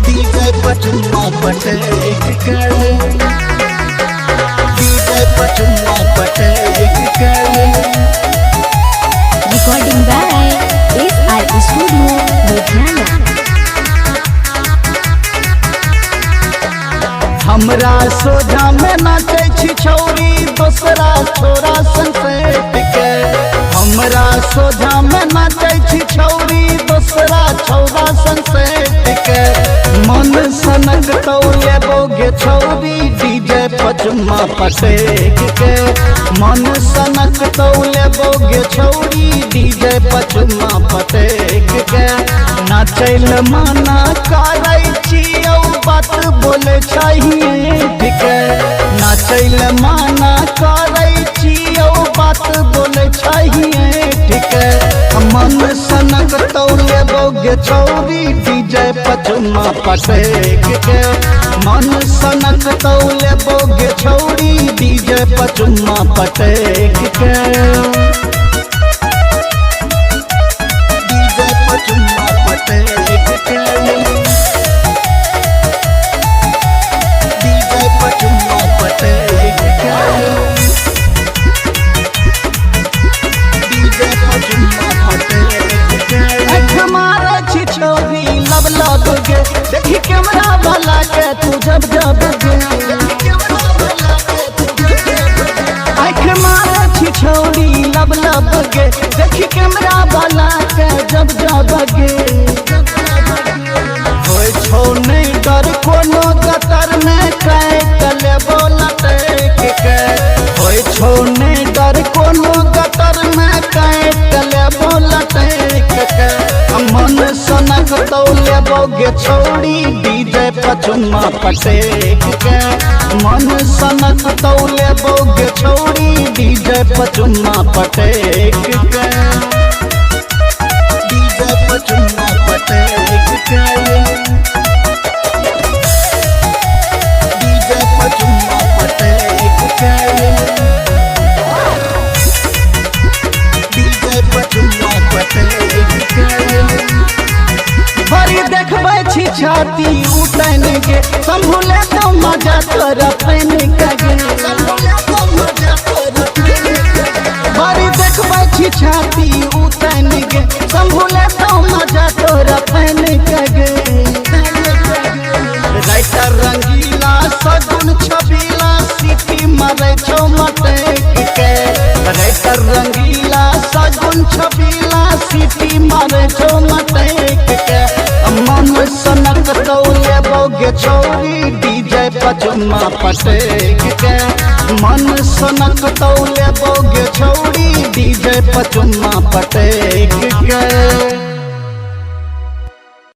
DJ पचुम्मा पटेक कर, DJ पचुम्मा पटेक कर। Recording by SR Studio, Ludhiana। हमरा सोझा में नाचे छी छौरी दोसरा छोरा संसेट के। हमरा सोझा में नाचे छी छौरी दोसरा छोरा संसेट के। मन सनक तो लेबोगे छौरी डीजे पचुम्मा पटेक के। मन सनक तो लेबोगे छौरी डीजे पचुम्मा पटेक के। नाचैल माना करै छियौ बात बोले चाहिए ठीक है। नाचैल माना करै छियौ बात बोले चाहिए ठीक है। मन सनक तो लेबोगे छौरी डीजे पचुम्मा पटेक के। मन सनक तो लेबोगे छौरी डीजे पचुम्मा पटेक के। डीजे पचुम्मा पटेक के। डीजे पचुम्मा पटेक के। डीजे पचुम्मा पटेक के। हमारा छिछोरी लब लब गे देखी कैमरा वाला के तू जब जब गे। हमारा छिछोरी लब लब गे देखी कैमरा वाला के जब जब गे। होय छौ नहीं डर कोनो गतर में कह कले बोलटेक के। होय छौ नहीं डर कोनो गतर में कह कले बोलटेक के। मन सनक तो लेबोगे छौरी डीजे पचुम्मा पटेक के। मन सनक तो लेबोगे छौरी डीजे पचुम्मा पटेक के। डीजे पचुम्मा पटेक के। डीजे पचुम्मा पटेक के। डीजे पचुम्मा पटेक के। बड़ी देखबै छी छाती उतन के संभुले तो मजा कर फैन के। बड़ी देखबै छी छाती उतन के संभुले तो मजा कर फैन के। राइटर रंगीला सगुन छबीला सीटी मारे छौ मटेक के। राइटर रंगीला सगुन छबीला सीटी मारे छौ मटेक के। मन सनक तो लेबोगे छौरी डीजे पचुम्मा पटेक के। मन सनक तो लेबोगे छौरी डीजे पचुम्मा पटेक के।